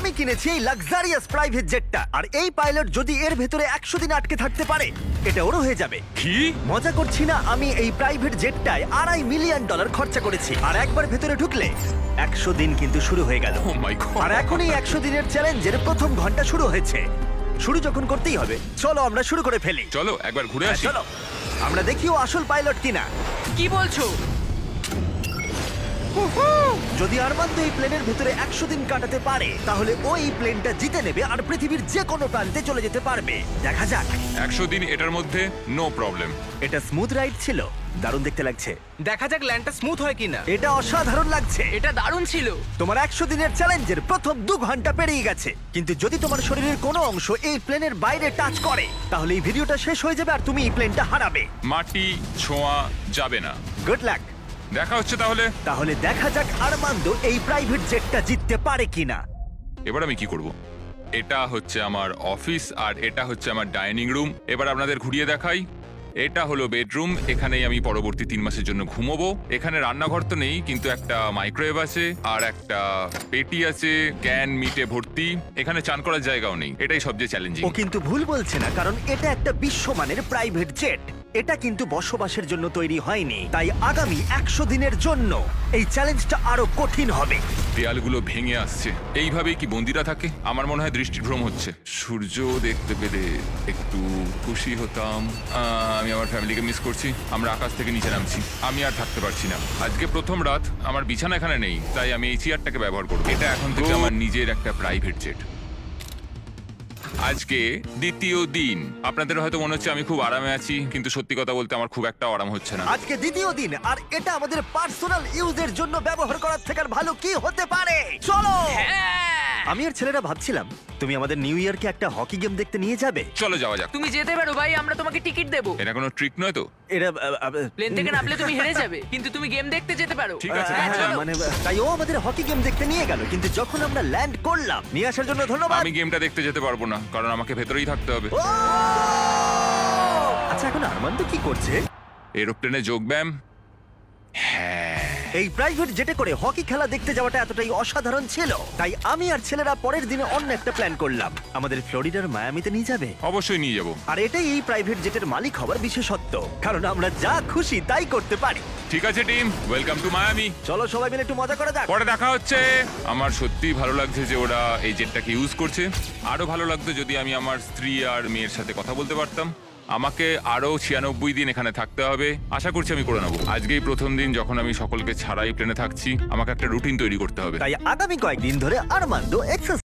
আমি কিনেছি এই লাক্সারিয়াস প্রাইভেট জেটটা, আর এই পাইলট যদি এর ভেতরে 100 দিন আটকে থাকতে পারে এটা ওরও হয়ে যাবে। কি? মজা করছি না, আমি এই প্রাইভেট জেটটায় $2.5 মিলিয়ন খরচা করেছি, আর একবার ভেতরে ঢুকলে 100 দিন কিন্তু শুরু হয়ে গেল। ও মাই গড। আর এখন এই 100 দিনের চ্যালেঞ্জের প্রথম ঘন্টা শুরু হয়েছে। শুরু যখন করতেই হবে, চলো আমরা শুরু করে ফেলি। চলো একবার ঘুরে হ্যাঁ, আসি। চলো আমরা দেখি ও আসল পাইলট কিনা। কি বলছো? যদি আরমান্দো এই প্লেনের ভেতরে 100 দিন কাটাতে পারে তাহলে ও এই প্লেনটা জিতে নেবে আর পৃথিবীর যে কোনো প্রান্তে চলে যেতে পারবে। দেখা যাক। 100 দিন এটার মধ্যে নো প্রবলেম। এটা স্মুথ রাইড ছিল, দারুণ দেখতে লাগছে। দেখা যাক ল্যান্ডটা স্মুথ হয় কিনা। এটা অসাধারণ লাগছে। এটা দারুণ ছিল। তোমার 100 দিনের চ্যালেঞ্জের প্রথম 2 ঘন্টা পেরিয়ে গেছে, কিন্তু যদি তোমার শরীরের কোনো অংশ এই প্লেনের বাইরে টাচ করে তাহলে এই ভিডিওটা শেষ হয়ে যাবে আর তুমি এই প্লেনটা হারাবে। মাটি ছোঁয়া যাবে না। Good luck. দেখা হচ্ছে তাহলে। তাহলে দেখা যাক আরমান্দো এই প্রাইভেট জেটটা জিততে পারে কিনা। এবার আমি কি করব? এটা হচ্ছে আমার অফিস আর এটা হচ্ছে আমার ডাইনিং রুম। এবার আপনাদের ঘুরিয়ে দেখাই। এটা হলো বেডরুম, এখানেই আমি পরবর্তী 3 মাসের জন্য ঘুমোবো। এখানে রান্নাঘর তো নেই, কিন্তু একটা মাইক্রোওয়েভ আছে আর একটা পেটি আছে, ক্যান মিটে ভর্তি। এখানে চান করার জায়গাও নেই। এটাই সবচেয়ে চ্যালেঞ্জিং। ও কিন্তু ভুল বলছে না, কারণ এটা একটা বিশ্বমানের প্রাইভেট জেট। এটা কিন্তু বসবাসের জন্য তৈরি হয়নি, তাই আগামী 100 দিনের জন্য এই চ্যালেঞ্জটা আরো কঠিন হবে। দেয়ালগুলো ভেঙে আসছে। এইভাবেই কি বন্দিরা থাকে? আমার মনে হয় দৃষ্টিভ্রম হচ্ছে। সূর্য দেখতে পেলে একটু খুশি হতাম। আমি আমার ফ্যামিলিকে মিস করছি। আমরা আকাশ থেকে নিচে নামছি। আমি আর থাকতে পারছি না। আজকে প্রথম রাত, আমার বিছানা এখানে নেই, তাই আমি এই চেয়ারটাকে ব্যবহার করব। এটা এখন থেকে আমার নিজের একটা প্রাইভেট জেট। আজকে দ্বিতীয় দিন। আপনাদের হয়তো মনে হচ্ছে আমি খুব আরামে আছি, কিন্তু সত্যি কথা বলতে আমার খুব একটা আরাম হচ্ছে না। আজকে দ্বিতীয় দিন, আর এটা আমাদের পার্সোনাল ইউজের জন্য ব্যবহার করার থেকে আর ভালো কি হতে পারে। চলো। আমি আর ছেলেরা ভাবছিলাম তুমি আমাদের নিউ ইয়ারকে একটা হকি গেম দেখতে নিয়ে যাবে। চলো যাওয়া যাক। তুমি যেতে পারো ভাই, আমরা তোমাকে টিকিট দেবো। এটা কোনো ট্রিক নয় তো? এটা প্লেন থেকে নামলে তুমি হেরে যাবে, কিন্তু তুমি গেম দেখতে যেতে পারো। ঠিক আছে, হ্যাঁ, চলো। চলো। মানে তাই ও আমাদের হকি গেম দেখতে নিয়ে গেল, কিন্তু যখন আমরা ল্যান্ড করলাম, নিয়ে আসার জন্য ধন্যবাদ। আমি গেমটা দেখতে যেতে পারবো না, কারণ আমাকে ভেতরেই থাকতে হবে। ও! আচ্ছা, এখন আরমান্দো কি করছে? এরোপ্লেনে যোগব্যায়াম। হ্যাঁ, এই প্রাইভেট জেটে করে হকি খেলা দেখতে যাওয়াটা এতটাই অসাধারণ ছিল, তাই আমি আর ছেলেরা পরের দিনে অন্য একটা প্ল্যান করলাম। আমাদের ফ্লোরিডার মায়ামিতে নিয়ে যাবে। অবশ্যই নিয়ে যাব। আর এটাই এই প্রাইভেট জেটের মালিক হবার বিশেষত্ব, কারণ আমরা যা খুশি তাই করতে পারি। ঠিক আছে টিম, ওয়েলকাম টু মায়ামি। চলো সবাই মিলে একটু মজা করা যাক। পরে দেখা হচ্ছে। আমার সত্যিই ভালো লাগছে যে ওরা এই জেটটাকে ইউজ করছে। আরো ভালো লাগতো যদি আমি আমার স্ত্রী আর মেয়ের সাথে কথা বলতে পারতাম। আমাকে আরো 96 দিন এখানে থাকতে হবে। আশা করছি আমি করে নেবো। আজকেই প্রথম দিন যখন আমি সকলকে ছাড়াই প্লেনে থাকছি। আমাকে একটা রুটিন তৈরি করতে হবে। তাই আগামী কয়েকদিন ধরে আরমান্দো এক্সারসাইজ